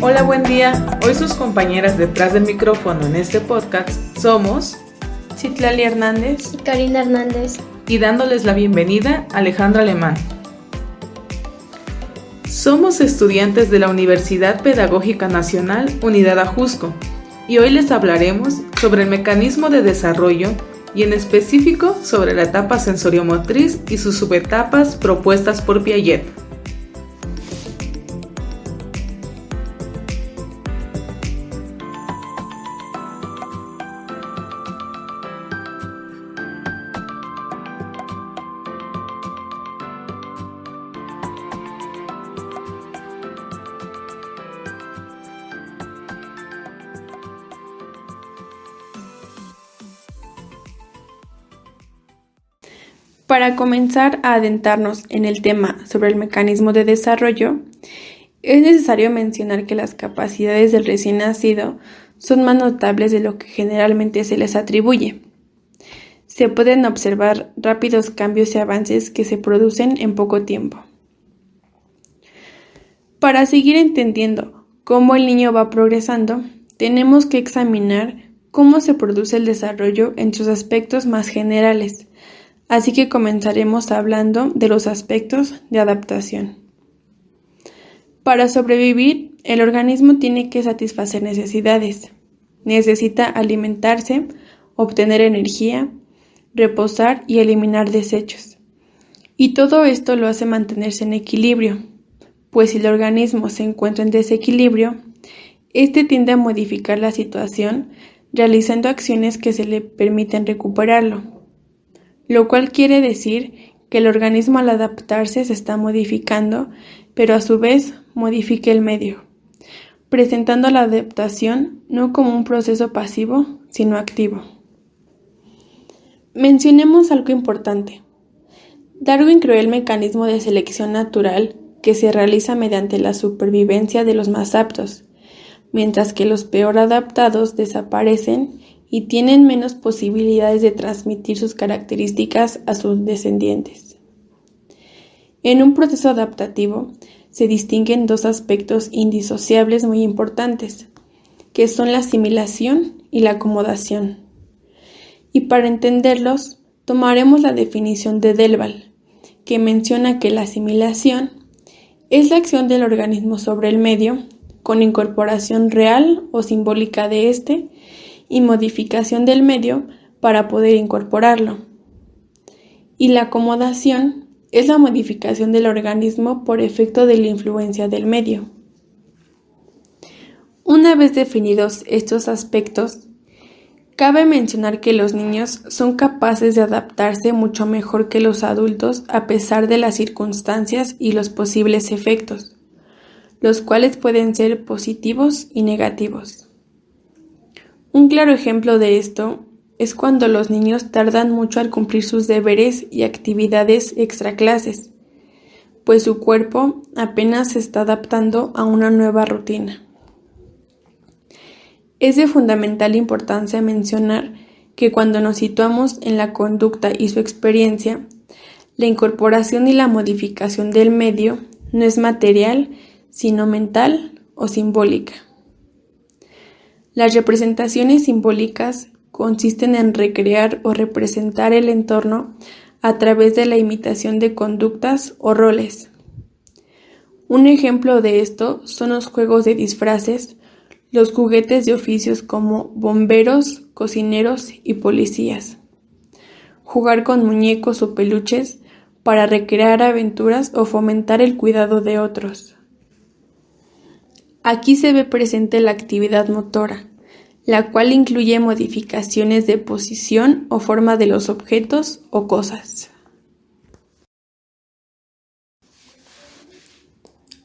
Hola, buen día. Hoy sus compañeras detrás del micrófono en este podcast somos Citlali Hernández y Karina Hernández. Y dándoles la bienvenida, Alejandra Alemán. Somos estudiantes de la Universidad Pedagógica Nacional Unidad Ajusco y hoy les hablaremos sobre el mecanismo de desarrollo y en específico sobre la etapa sensoriomotriz y sus subetapas propuestas por Piaget. Para comenzar a adentrarnos en el tema sobre el mecanismo de desarrollo, es necesario mencionar que las capacidades del recién nacido son más notables de lo que generalmente se les atribuye. Se pueden observar rápidos cambios y avances que se producen en poco tiempo. Para seguir entendiendo cómo el niño va progresando, tenemos que examinar cómo se produce el desarrollo en sus aspectos más generales. Así que comenzaremos hablando de los aspectos de adaptación. Para sobrevivir, el organismo tiene que satisfacer necesidades. Necesita alimentarse, obtener energía, reposar y eliminar desechos. Y todo esto lo hace mantenerse en equilibrio, pues si el organismo se encuentra en desequilibrio, este tiende a modificar la situación realizando acciones que se le permiten recuperarlo. Lo cual quiere decir que el organismo al adaptarse se está modificando, pero a su vez modifica el medio, presentando la adaptación no como un proceso pasivo, sino activo. Mencionemos algo importante. Darwin creó el mecanismo de selección natural que se realiza mediante la supervivencia de los más aptos, mientras que los peor adaptados desaparecen y tienen menos posibilidades de transmitir sus características a sus descendientes. En un proceso adaptativo se distinguen dos aspectos indisociables muy importantes, que son la asimilación y la acomodación. Y para entenderlos, tomaremos la definición de Delval, que menciona que la asimilación es la acción del organismo sobre el medio, con incorporación real o simbólica de éste, y modificación del medio para poder incorporarlo. Y la acomodación es la modificación del organismo por efecto de la influencia del medio. Una vez definidos estos aspectos, cabe mencionar que los niños son capaces de adaptarse mucho mejor que los adultos a pesar de las circunstancias y los posibles efectos, los cuales pueden ser positivos y negativos. Un claro ejemplo de esto es cuando los niños tardan mucho al cumplir sus deberes y actividades extraclases, pues su cuerpo apenas se está adaptando a una nueva rutina. Es de fundamental importancia mencionar que cuando nos situamos en la conducta y su experiencia, la incorporación y la modificación del medio no es material, sino mental o simbólica. Las representaciones simbólicas consisten en recrear o representar el entorno a través de la imitación de conductas o roles. Un ejemplo de esto son los juegos de disfraces, los juguetes de oficios como bomberos, cocineros y policías. Jugar con muñecos o peluches para recrear aventuras o fomentar el cuidado de otros. Aquí se ve presente la actividad motora, la cual incluye modificaciones de posición o forma de los objetos o cosas.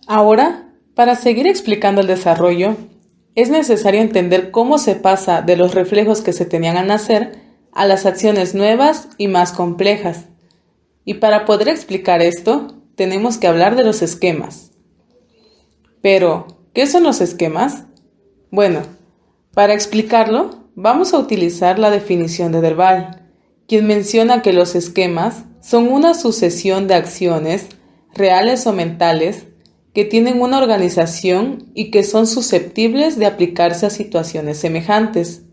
Ahora, para seguir explicando el desarrollo, es necesario entender cómo se pasa de los reflejos que se tenían al nacer a las acciones nuevas y más complejas. Y para poder explicar esto, tenemos que hablar de los esquemas. Pero, ¿qué son los esquemas? Bueno, para explicarlo, vamos a utilizar la definición de Delval, quien menciona que los esquemas son una sucesión de acciones, reales o mentales, que tienen una organización y que son susceptibles de aplicarse a situaciones semejantes.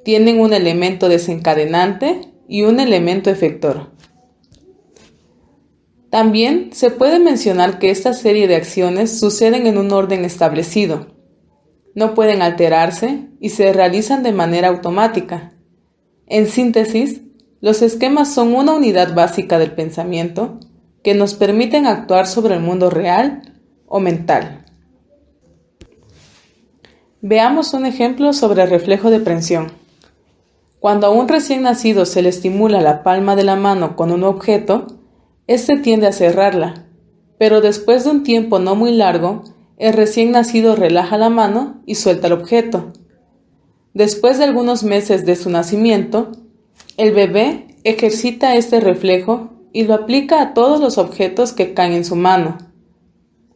Tienen un elemento desencadenante y un elemento efector. También se puede mencionar que esta serie de acciones suceden en un orden establecido. No pueden alterarse y se realizan de manera automática. En síntesis, los esquemas son una unidad básica del pensamiento que nos permiten actuar sobre el mundo real o mental. Veamos un ejemplo sobre el reflejo de prensión. Cuando a un recién nacido se le estimula la palma de la mano con un objeto, éste tiende a cerrarla, pero después de un tiempo no muy largo, el recién nacido relaja la mano y suelta el objeto. Después de algunos meses de su nacimiento, el bebé ejercita este reflejo y lo aplica a todos los objetos que caen en su mano.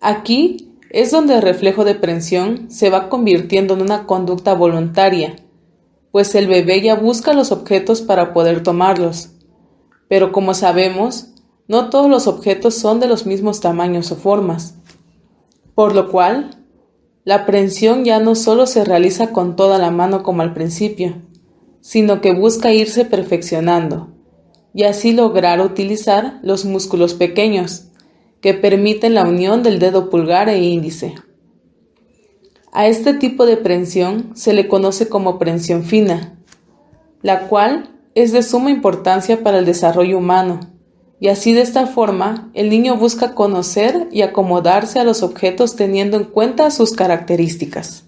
Aquí es donde el reflejo de prensión se va convirtiendo en una conducta voluntaria, pues el bebé ya busca los objetos para poder tomarlos. Pero como sabemos, no todos los objetos son de los mismos tamaños o formas, por lo cual la prensión ya no solo se realiza con toda la mano como al principio, sino que busca irse perfeccionando y así lograr utilizar los músculos pequeños que permiten la unión del dedo pulgar e índice. A este tipo de prensión se le conoce como prensión fina, la cual es de suma importancia para el desarrollo humano, y así de esta forma el niño busca conocer y acomodarse a los objetos teniendo en cuenta sus características.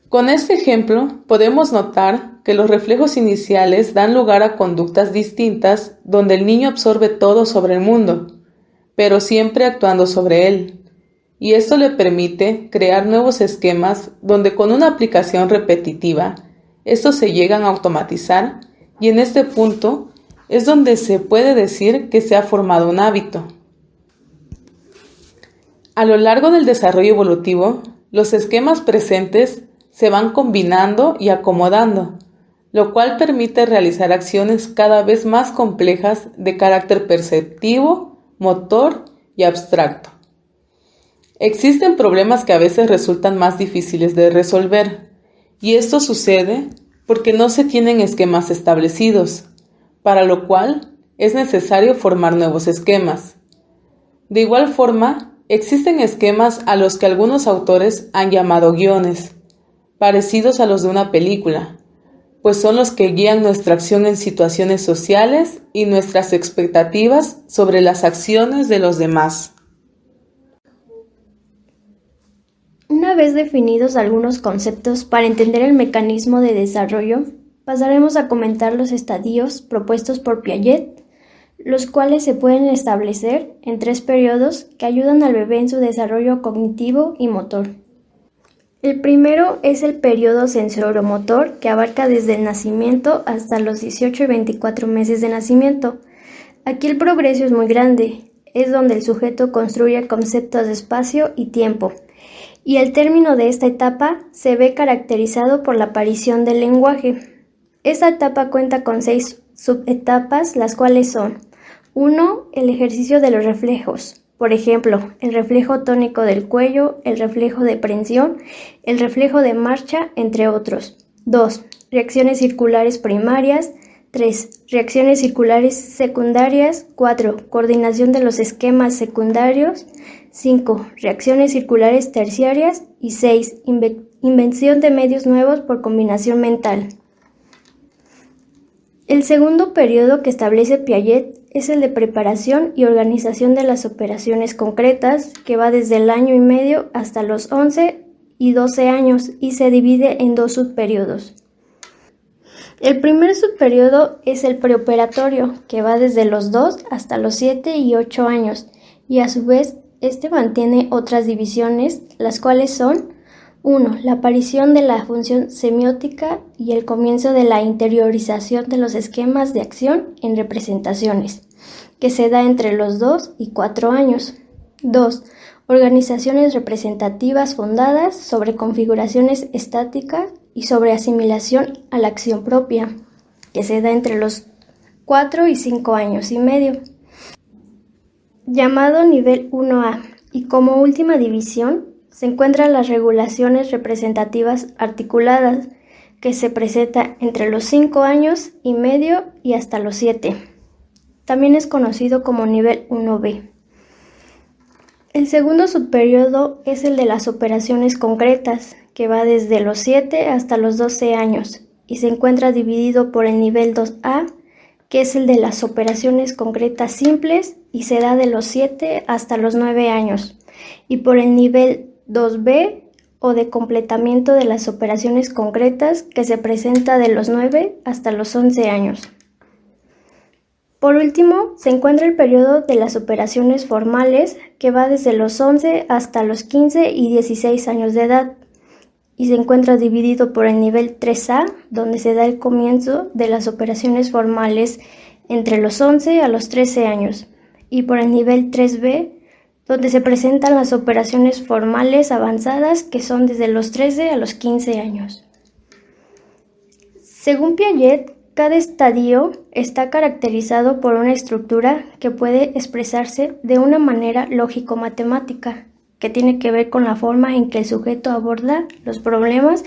Con este ejemplo podemos notar que los reflejos iniciales dan lugar a conductas distintas donde el niño absorbe todo sobre el mundo, pero siempre actuando sobre él, y esto le permite crear nuevos esquemas donde con una aplicación repetitiva estos se llegan a automatizar, y en este punto es donde se puede decir que se ha formado un hábito. A lo largo del desarrollo evolutivo, los esquemas presentes se van combinando y acomodando, lo cual permite realizar acciones cada vez más complejas de carácter perceptivo, motor y abstracto. Existen problemas que a veces resultan más difíciles de resolver, y esto sucede porque no se tienen esquemas establecidos, para lo cual es necesario formar nuevos esquemas. De igual forma, existen esquemas a los que algunos autores han llamado guiones, parecidos a los de una película, pues son los que guían nuestra acción en situaciones sociales y nuestras expectativas sobre las acciones de los demás. Una vez definidos algunos conceptos para entender el mecanismo de desarrollo, pasaremos a comentar los estadios propuestos por Piaget, los cuales se pueden establecer en 3 periodos que ayudan al bebé en su desarrollo cognitivo y motor. El primero es el periodo sensoromotor, que abarca desde el nacimiento hasta los 18 y 24 meses de nacimiento. Aquí el progreso es muy grande, es donde el sujeto construye conceptos de espacio y tiempo, y el término de esta etapa se ve caracterizado por la aparición del lenguaje. Esta etapa cuenta con 6 subetapas, las cuales son: 1. El ejercicio de los reflejos. Por ejemplo, el reflejo tónico del cuello, el reflejo de prensión, el reflejo de marcha, entre otros. 2. Reacciones circulares primarias. 3. Reacciones circulares secundarias. 4. Coordinación de los esquemas secundarios. 5. Reacciones circulares terciarias. Y 6. Invención de medios nuevos por combinación mental. El segundo periodo que establece Piaget es el de preparación y organización de las operaciones concretas, que va desde el año y medio hasta los 11 y 12 años y se divide en 2 subperiodos. El primer subperiodo es el preoperatorio, que va desde los 2 hasta los 7 y 8 años, y a su vez este mantiene otras divisiones, las cuales son: 1. La aparición de la función semiótica y el comienzo de la interiorización de los esquemas de acción en representaciones, que se da entre los 2 y 4 años. 2. Organizaciones representativas fundadas sobre configuraciones estáticas y sobre asimilación a la acción propia, que se da entre los 4 y 5 años y medio. Llamado nivel 1A, Y como última división se encuentran las regulaciones representativas articuladas, que se presenta entre los 5 años y medio y hasta los 7. También es conocido como nivel 1B. El segundo subperiodo es el de las operaciones concretas, que va desde los 7 hasta los 12 años y se encuentra dividido por el nivel 2A, que es el de las operaciones concretas simples y se da de los 7 hasta los 9 años, y por el nivel 2B o de completamiento de las operaciones concretas, que se presenta de los 9 hasta los 11 años. Por último, se encuentra el periodo de las operaciones formales, que va desde los 11 hasta los 15 y 16 años de edad, y se encuentra dividido por el nivel 3A, donde se da el comienzo de las operaciones formales entre los 11 a los 13 años, y por el nivel 3B, donde se presentan las operaciones formales avanzadas, que son desde los 13 a los 15 años. Según Piaget, cada estadio está caracterizado por una estructura que puede expresarse de una manera lógico-matemática, que tiene que ver con la forma en que el sujeto aborda los problemas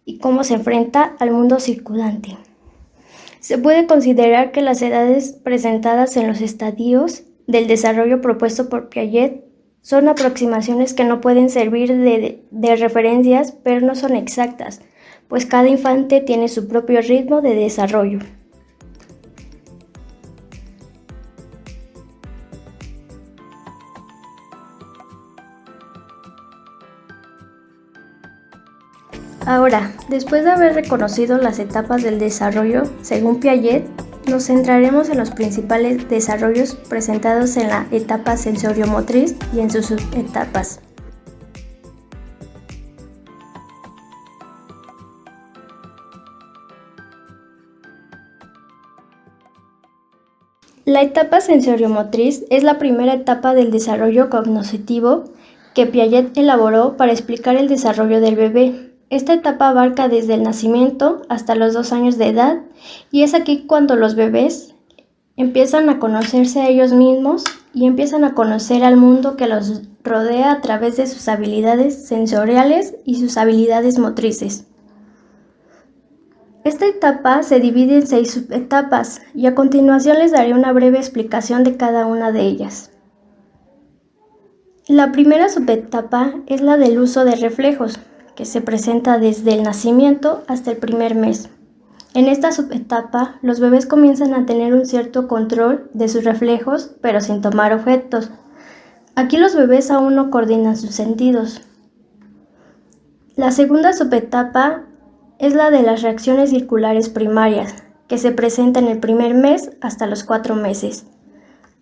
y cómo se enfrenta al mundo circundante. Se puede considerar que las edades presentadas en los estadios del desarrollo propuesto por Piaget son aproximaciones que no pueden servir de referencias, pero no son exactas, pues cada infante tiene su propio ritmo de desarrollo. Ahora, después de haber reconocido las etapas del desarrollo, según Piaget, nos centraremos en los principales desarrollos presentados en la etapa sensoriomotriz y en sus subetapas. La etapa sensoriomotriz es la primera etapa del desarrollo cognoscitivo que Piaget elaboró para explicar el desarrollo del bebé. Esta etapa abarca desde el nacimiento hasta los 2 años de edad y es aquí cuando los bebés empiezan a conocerse a ellos mismos y empiezan a conocer al mundo que los rodea a través de sus habilidades sensoriales y sus habilidades motrices. Esta etapa se divide en 6 subetapas y a continuación les daré una breve explicación de cada una de ellas. La primera subetapa es la del uso de reflejos, que se presenta desde el nacimiento hasta el primer mes. En esta subetapa, los bebés comienzan a tener un cierto control de sus reflejos, pero sin tomar objetos. Aquí los bebés aún no coordinan sus sentidos. La segunda subetapa es la de las reacciones circulares primarias, que se presenta en el primer mes hasta los 4 meses.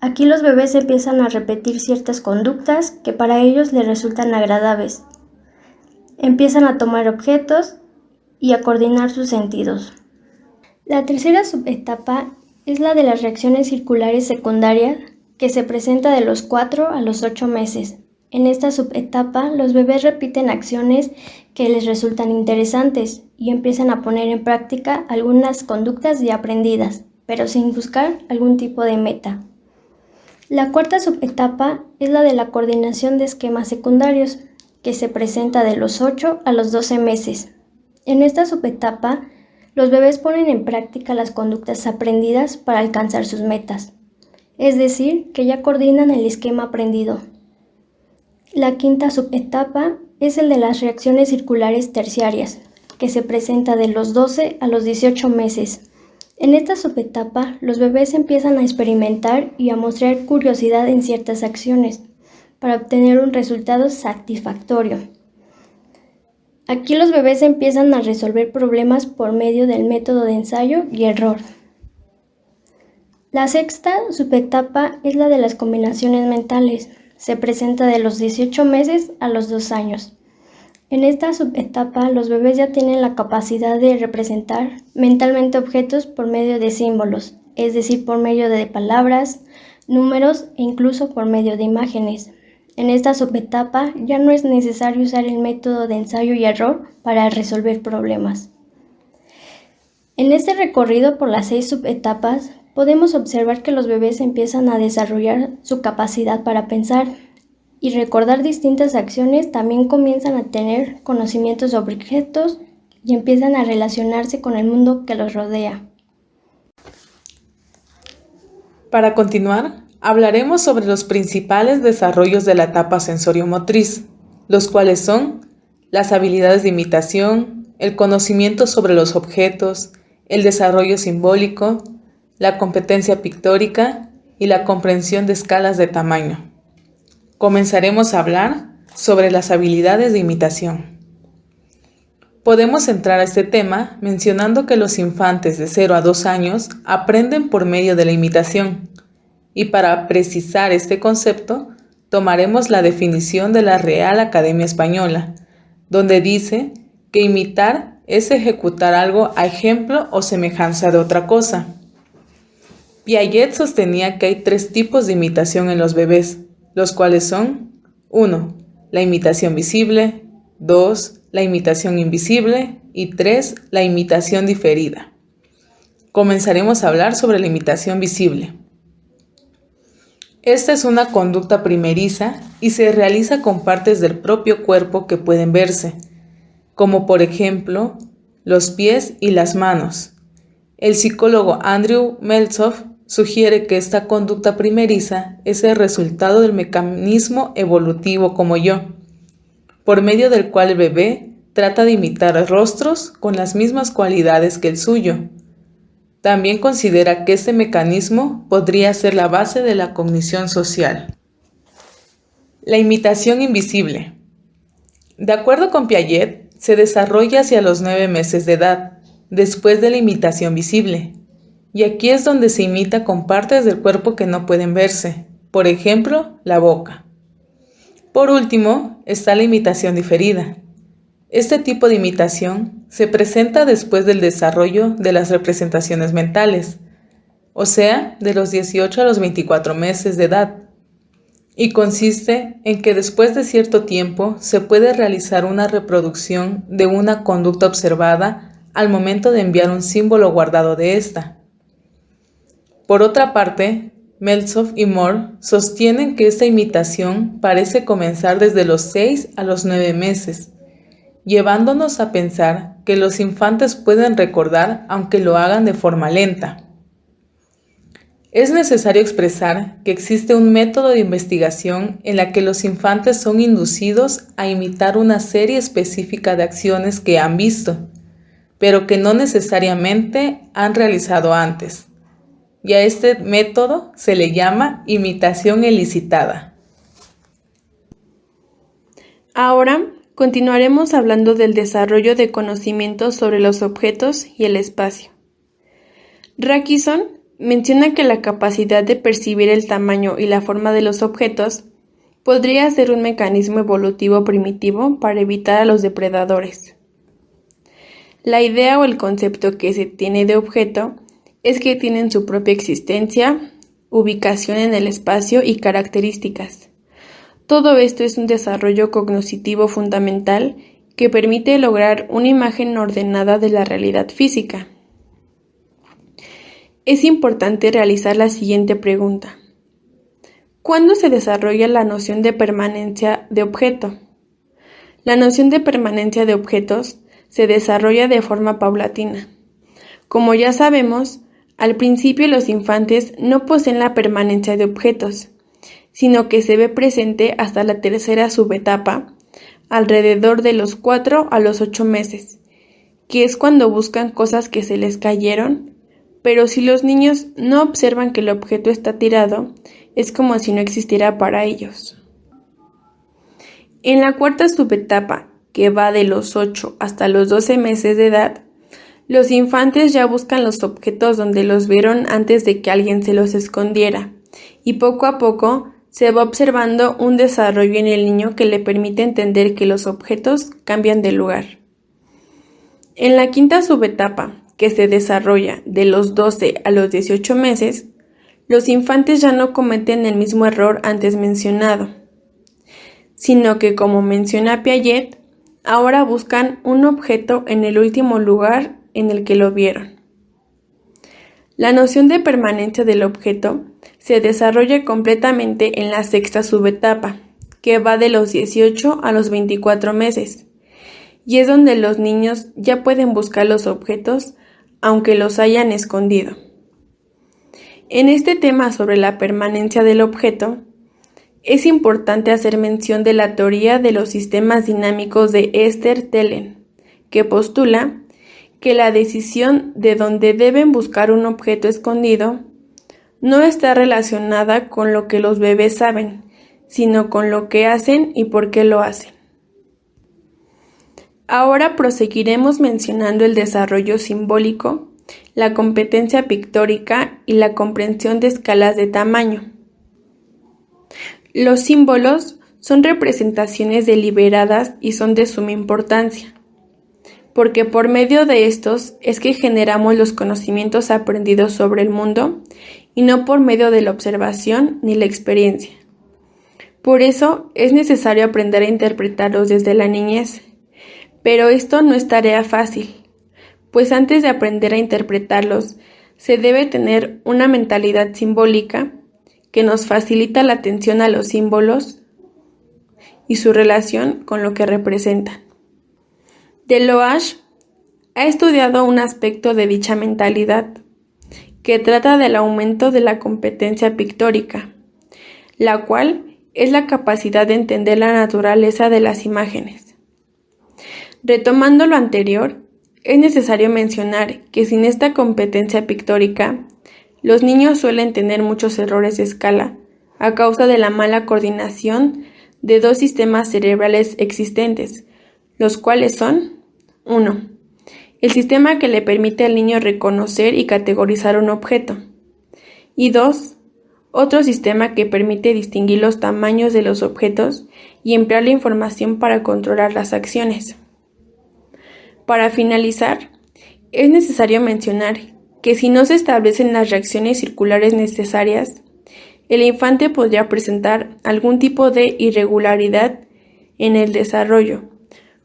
Aquí los bebés empiezan a repetir ciertas conductas que para ellos les resultan agradables. Empiezan a tomar objetos y a coordinar sus sentidos. La tercera subetapa es la de las reacciones circulares secundarias, que se presenta de los 4 a los 8 meses. En esta subetapa, los bebés repiten acciones que les resultan interesantes y empiezan a poner en práctica algunas conductas ya aprendidas, pero sin buscar algún tipo de meta. La cuarta subetapa es la de la coordinación de esquemas secundarios, que se presenta de los 8 a los 12 meses. En esta subetapa, los bebés ponen en práctica las conductas aprendidas para alcanzar sus metas, es decir, que ya coordinan el esquema aprendido. La quinta subetapa es el de las reacciones circulares terciarias, que se presenta de los 12 a los 18 meses. En esta subetapa, los bebés empiezan a experimentar y a mostrar curiosidad en ciertas acciones, para obtener un resultado satisfactorio. Aquí los bebés empiezan a resolver problemas por medio del método de ensayo y error. La sexta subetapa es la de las combinaciones mentales. Se presenta de los 18 meses a los 2 años. En esta subetapa, los bebés ya tienen la capacidad de representar mentalmente objetos por medio de símbolos, es decir, por medio de palabras, números e incluso por medio de imágenes. En esta subetapa ya no es necesario usar el método de ensayo y error para resolver problemas. En este recorrido por las 6 subetapas, podemos observar que los bebés empiezan a desarrollar su capacidad para pensar y recordar distintas acciones, también comienzan a tener conocimientos sobre objetos y empiezan a relacionarse con el mundo que los rodea. Para continuar, hablaremos sobre los principales desarrollos de la etapa sensoriomotriz, los cuales son las habilidades de imitación, el conocimiento sobre los objetos, el desarrollo simbólico, la competencia pictórica y la comprensión de escalas de tamaño. Comenzaremos a hablar sobre las habilidades de imitación. Podemos entrar a este tema mencionando que los infantes de 0 a 2 años aprenden por medio de la imitación, y para precisar este concepto, tomaremos la definición de la Real Academia Española, donde dice que imitar es ejecutar algo a ejemplo o semejanza de otra cosa. Piaget sostenía que hay 3 tipos de imitación en los bebés, los cuales son 1. La imitación visible, 2. La imitación invisible y 3. La imitación diferida. Comenzaremos a hablar sobre la imitación visible. Esta es una conducta primeriza y se realiza con partes del propio cuerpo que pueden verse, como por ejemplo los pies y las manos. El psicólogo Andrew Meltzoff sugiere que esta conducta primeriza es el resultado del mecanismo evolutivo como yo, por medio del cual el bebé trata de imitar rostros con las mismas cualidades que el suyo. También considera que este mecanismo podría ser la base de la cognición social. La imitación invisible. De acuerdo con Piaget, se desarrolla hacia los 9 meses de edad, después de la imitación visible. Y aquí es donde se imita con partes del cuerpo que no pueden verse, por ejemplo, la boca. Por último, está la imitación diferida. Este tipo de imitación se presenta después del desarrollo de las representaciones mentales, o sea, de los 18 a los 24 meses de edad, y consiste en que después de cierto tiempo se puede realizar una reproducción de una conducta observada al momento de enviar un símbolo guardado de esta. Por otra parte, Meltzoff y Moore sostienen que esta imitación parece comenzar desde los 6 a los 9 meses, llevándonos a pensar que los infantes pueden recordar aunque lo hagan de forma lenta. Es necesario expresar que existe un método de investigación en la que los infantes son inducidos a imitar una serie específica de acciones que han visto, pero que no necesariamente han realizado antes. Y a este método se le llama imitación elicitada. Ahora continuaremos hablando del desarrollo de conocimientos sobre los objetos y el espacio. Rakison menciona que la capacidad de percibir el tamaño y la forma de los objetos podría ser un mecanismo evolutivo primitivo para evitar a los depredadores. La idea o el concepto que se tiene de objeto es que tienen su propia existencia, ubicación en el espacio y características. Todo esto es un desarrollo cognitivo fundamental que permite lograr una imagen ordenada de la realidad física. Es importante realizar la siguiente pregunta. ¿Cuándo se desarrolla la noción de permanencia de objeto? La noción de permanencia de objetos se desarrolla de forma paulatina. Como ya sabemos, al principio los infantes no poseen la permanencia de objetos, sino que se ve presente hasta la tercera subetapa, alrededor de los 4 a los 8 meses, que es cuando buscan cosas que se les cayeron, pero si los niños no observan que el objeto está tirado, es como si no existiera para ellos. En la cuarta subetapa, que va de los 8 hasta los 12 meses de edad, los infantes ya buscan los objetos donde los vieron antes de que alguien se los escondiera, y poco a poco se va observando un desarrollo en el niño que le permite entender que los objetos cambian de lugar. En la quinta subetapa, que se desarrolla de los 12 a los 18 meses, los infantes ya no cometen el mismo error antes mencionado, sino que, como menciona Piaget, ahora buscan un objeto en el último lugar en el que lo vieron. La noción de permanencia del objeto se desarrolla completamente en la sexta subetapa, que va de los 18 a los 24 meses, y es donde los niños ya pueden buscar los objetos aunque los hayan escondido. En este tema sobre la permanencia del objeto, es importante hacer mención de la teoría de los sistemas dinámicos de Esther Telen, que postula que la decisión de dónde deben buscar un objeto escondido no está relacionada con lo que los bebés saben, sino con lo que hacen y por qué lo hacen. Ahora proseguiremos mencionando el desarrollo simbólico, la competencia pictórica y la comprensión de escalas de tamaño. Los símbolos son representaciones deliberadas y son de suma importancia, porque por medio de estos es que generamos los conocimientos aprendidos sobre el mundo y no por medio de la observación ni la experiencia. Por eso es necesario aprender a interpretarlos desde la niñez, pero esto no es tarea fácil, pues antes de aprender a interpretarlos se debe tener una mentalidad simbólica que nos facilita la atención a los símbolos y su relación con lo que representan. Deleuze ha estudiado un aspecto de dicha mentalidad, que trata del aumento de la competencia pictórica, la cual es la capacidad de entender la naturaleza de las imágenes. Retomando lo anterior, es necesario mencionar que sin esta competencia pictórica, los niños suelen tener muchos errores de escala a causa de la mala coordinación de dos sistemas cerebrales existentes, los cuales son 1. El sistema que le permite al niño reconocer y categorizar un objeto, y 2. Otro sistema que permite distinguir los tamaños de los objetos y emplear la información para controlar las acciones. Para finalizar, es necesario mencionar que si no se establecen las reacciones circulares necesarias, el infante podría presentar algún tipo de irregularidad en el desarrollo,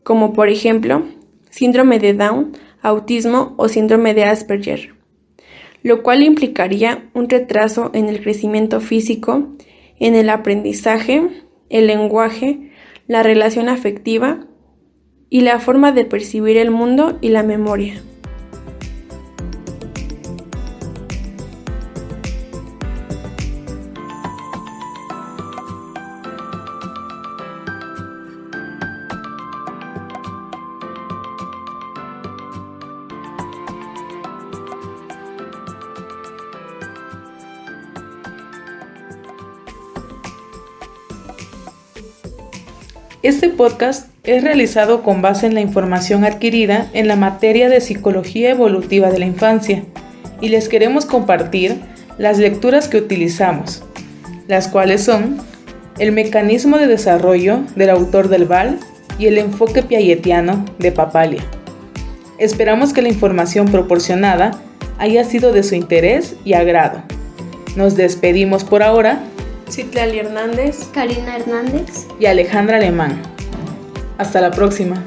como por ejemplo, síndrome de Down, autismo o síndrome de Asperger, lo cual implicaría un retraso en el crecimiento físico, en el aprendizaje, el lenguaje, la relación afectiva y la forma de percibir el mundo y la memoria. Este podcast es realizado con base en la información adquirida en la materia de Psicología Evolutiva de la Infancia y les queremos compartir las lecturas que utilizamos, las cuales son El mecanismo de desarrollo del autor del Val y El enfoque piagetiano de Papalia. Esperamos que la información proporcionada haya sido de su interés y agrado. Nos despedimos por ahora. Citlali Hernández, Karina Hernández Y Alejandra Alemán. Hasta la próxima.